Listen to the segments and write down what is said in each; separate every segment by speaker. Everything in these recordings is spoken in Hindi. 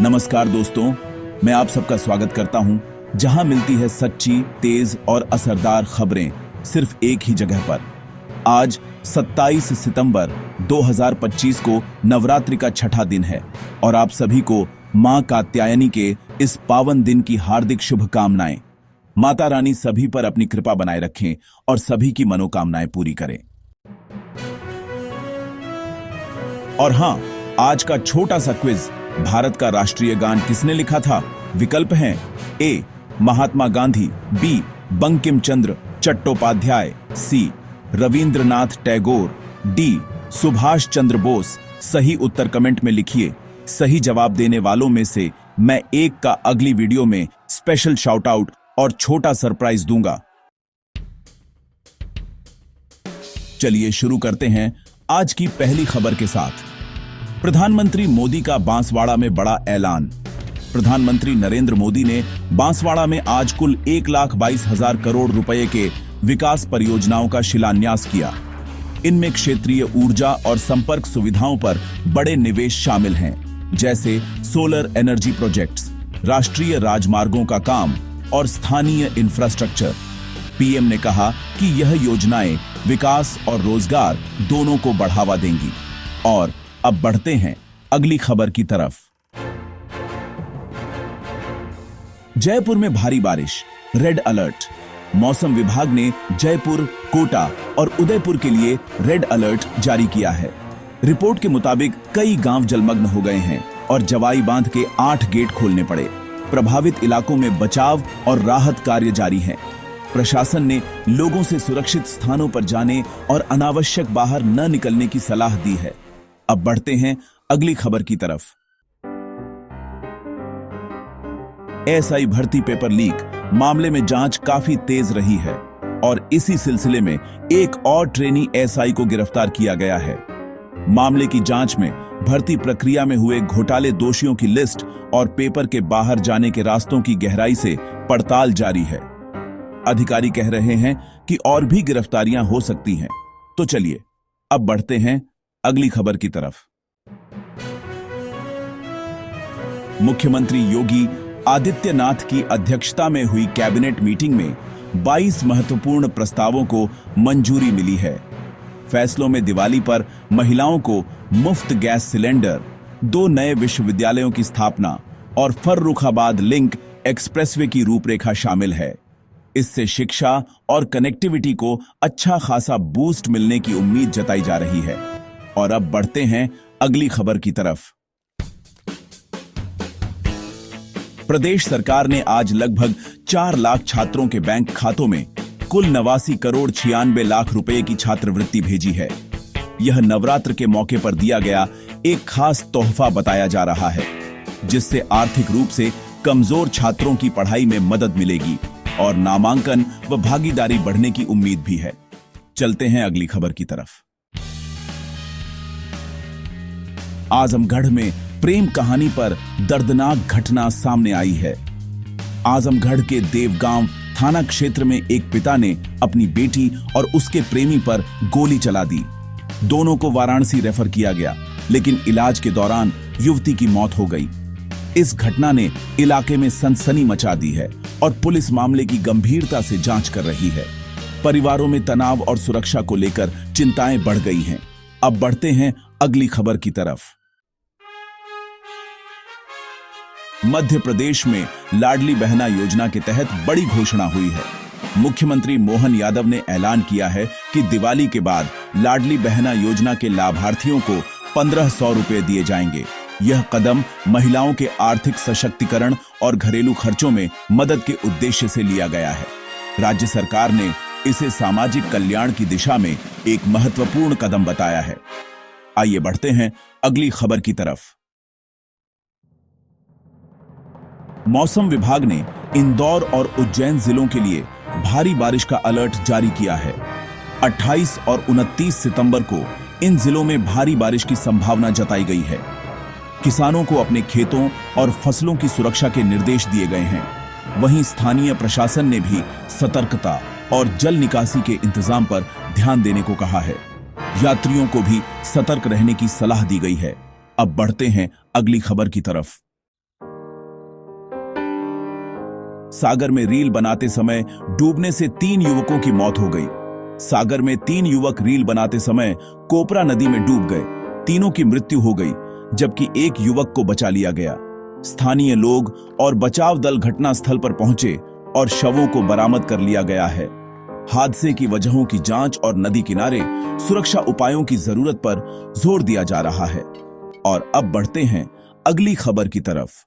Speaker 1: नमस्कार दोस्तों, मैं आप सबका स्वागत करता हूं, जहां मिलती है सच्ची, तेज और असरदार खबरें सिर्फ एक ही जगह पर। आज 27 सितंबर 2025 को नवरात्रि का छठा दिन है और आप सभी को मां कात्यायनी के इस पावन दिन की हार्दिक शुभकामनाएं। माता रानी सभी पर अपनी कृपा बनाए रखें और सभी की मनोकामनाएं पूरी करें। और हां, आज का छोटा सा क्विज, भारत का राष्ट्रीय गान किसने लिखा था? विकल्प हैं ए महात्मा गांधी, बी बंकिम चंद्र चट्टोपाध्याय, सी रविंद्रनाथ टैगोर, डी सुभाष चंद्र बोस। सही उत्तर कमेंट में लिखिए। सही जवाब देने वालों में से मैं एक का अगली वीडियो में स्पेशल शाउट आउट और छोटा सरप्राइज दूंगा। चलिए शुरू करते हैं आज की पहली खबर के साथ। प्रधानमंत्री मोदी का बांसवाड़ा में बड़ा ऐलान। प्रधानमंत्री नरेंद्र मोदी ने बांसवाड़ा में आज कुल 1,22,000 करोड़ रुपए के विकास परियोजनाओं का शिलान्यास किया। इनमें क्षेत्रीय ऊर्जा और संपर्क सुविधाओं पर बड़े निवेश शामिल हैं, जैसे सोलर एनर्जी प्रोजेक्ट्स, राष्ट्रीय राजमार्गों का काम और स्थानीय इंफ्रास्ट्रक्चर। पीएम ने कहा कि यह योजनाएं विकास और रोजगार दोनों को बढ़ावा देंगी। और अब बढ़ते हैं अगली खबर की तरफ। जयपुर में भारी बारिश, रेड अलर्ट। मौसम विभाग ने जयपुर, कोटा और उदयपुर के लिए रेड अलर्ट जारी किया है। रिपोर्ट के मुताबिक कई गांव जलमग्न हो गए हैं और जवाई बांध के 8 गेट खोलने पड़े। प्रभावित इलाकों में बचाव और राहत कार्य जारी है। प्रशासन ने लोगों से सुरक्षित स्थानों पर जाने और अनावश्यक बाहर न निकलने की सलाह दी है। अब बढ़ते हैं अगली खबर की तरफ। एसआई भर्ती पेपर लीक मामले में जांच काफी तेज रही है और इसी सिलसिले में एक और ट्रेनी एसआई को गिरफ्तार किया गया है। मामले की जांच में भर्ती प्रक्रिया में हुए घोटाले दोषियों की लिस्ट और पेपर के बाहर जाने के रास्तों की गहराई से पड़ताल जारी है। अधिकारी कह रहे हैं कि और भी गिरफ्तारियां हो सकती हैं। तो चलिए अब बढ़ते हैं अगली खबर की तरफ। मुख्यमंत्री योगी आदित्यनाथ की अध्यक्षता में हुई कैबिनेट मीटिंग में 22 महत्वपूर्ण प्रस्तावों को मंजूरी मिली है। फैसलों में दिवाली पर महिलाओं को मुफ्त गैस सिलेंडर, 2 नए विश्वविद्यालयों की स्थापना और फर्रुखाबाद लिंक एक्सप्रेसवे की रूपरेखा शामिल है। इससे शिक्षा और कनेक्टिविटी को अच्छा खासा बूस्ट मिलने की उम्मीद जताई जा रही है। और अब बढ़ते हैं अगली खबर की तरफ। प्रदेश सरकार ने आज लगभग 4 लाख छात्रों के बैंक खातों में कुल 89 करोड़ 96 लाख रुपए की छात्रवृत्ति भेजी है। यह नवरात्र के मौके पर दिया गया एक खास तोहफा बताया जा रहा है, जिससे आर्थिक रूप से कमजोर छात्रों की पढ़ाई में मदद मिलेगी और नामांकन व भागीदारी बढ़ने की उम्मीद भी है। चलते हैं अगली खबर की तरफ। आजमगढ़ में प्रेम कहानी पर दर्दनाक घटना सामने आई है। आजमगढ़ के देवगांव थाना क्षेत्र में एक पिता ने अपनी बेटी और उसके प्रेमी पर गोली चला दी। दोनों को वाराणसी रेफर किया गया, लेकिन इलाज के दौरान युवती की मौत हो गई। इस घटना ने इलाके में सनसनी मचा दी है और पुलिस मामले की गंभीरता से जांच कर रही है। परिवारों में तनाव और सुरक्षा को लेकर चिंताएं बढ़ गई हैं। अब बढ़ते हैं अगली खबर की तरफ। मध्य प्रदेश में लाडली बहना योजना के तहत बड़ी घोषणा हुई है। मुख्यमंत्री मोहन यादव ने ऐलान किया है कि दिवाली के बाद लाडली बहना योजना के लाभार्थियों को 1,500 रुपए दिए जाएंगे। यह कदम महिलाओं के आर्थिक सशक्तिकरण और घरेलू खर्चों में मदद के उद्देश्य से लिया गया है। राज्य सरकार ने इसे सामाजिक कल्याण की दिशा में एक महत्वपूर्ण कदम बताया है। आइए बढ़ते हैं अगली खबर की तरफ। मौसम विभाग ने इंदौर और उज्जैन जिलों के लिए भारी बारिश का अलर्ट जारी किया है। 28 और 29 सितंबर को इन जिलों में भारी बारिश की संभावना जताई गई है। किसानों को अपने खेतों और फसलों की सुरक्षा के निर्देश दिए गए हैं। वहीं स्थानीय प्रशासन ने भी सतर्कता और जल निकासी के इंतजाम पर ध्यान देने को कहा है। यात्रियों को भी सतर्क रहने की सलाह दी गई है। अब बढ़ते हैं अगली खबर की तरफ। सागर में रील बनाते समय डूबने से 3 युवकों की मौत हो गई। सागर में 3 युवक रील बनाते समय कोपरा नदी में डूब गए। तीनों की मृत्यु हो गई, जबकि एक युवक को बचा लिया गया। स्थानीय लोग और बचाव दल घटनास्थल पर पहुंचे और शवों को बरामद कर लिया गया है। हादसे की वजहों की जांच और नदी किनारे सुरक्षा उपायों की जरूरत पर जोर दिया जा रहा है। और अब बढ़ते हैं अगली खबर की तरफ।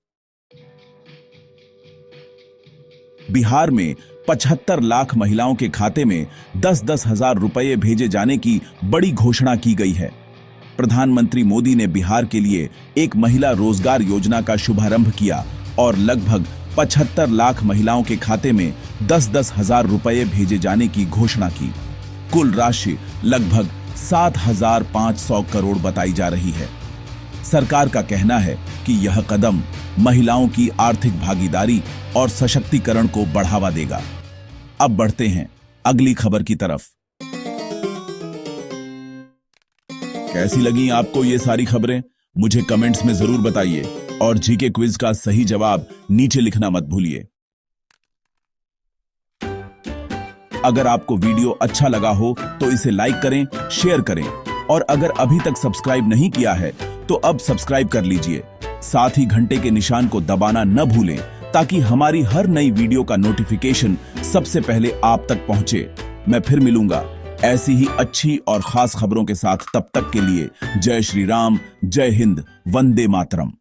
Speaker 1: बिहार में 75 लाख महिलाओं के खाते में 10-10 हजार रुपए भेजे जाने की बड़ी घोषणा की गई है। प्रधानमंत्री मोदी ने बिहार के लिए एक महिला रोजगार योजना का शुभारंभ किया और लगभग 75 लाख महिलाओं के खाते में 10-10 हजार रुपए भेजे जाने की घोषणा की। कुल राशि लगभग 7,500 करोड़ बताई जा रही है। सरकार का कहना है कि यह कदम महिलाओं की आर्थिक भागीदारी और सशक्तिकरण को बढ़ावा देगा। अब बढ़ते हैं अगली खबर की तरफ। कैसी लगी आपको ये सारी खबरें? मुझे कमेंट्स में जरूर बताइए और जीके क्विज का सही जवाब नीचे लिखना मत भूलिए। अगर आपको वीडियो अच्छा लगा हो तो इसे लाइक करें, शेयर करें और अगर अभी तक सब्सक्राइब नहीं किया है तो अब सब्सक्राइब कर लीजिए। साथ ही घंटे के निशान को दबाना न भूलें ताकि हमारी हर नई वीडियो का नोटिफिकेशन सबसे पहले आप तक पहुंचे। मैं फिर मिलूंगा ऐसी ही अच्छी और खास खबरों के साथ। तब तक के लिए जय श्री राम, जय हिंद, वंदे मातरम।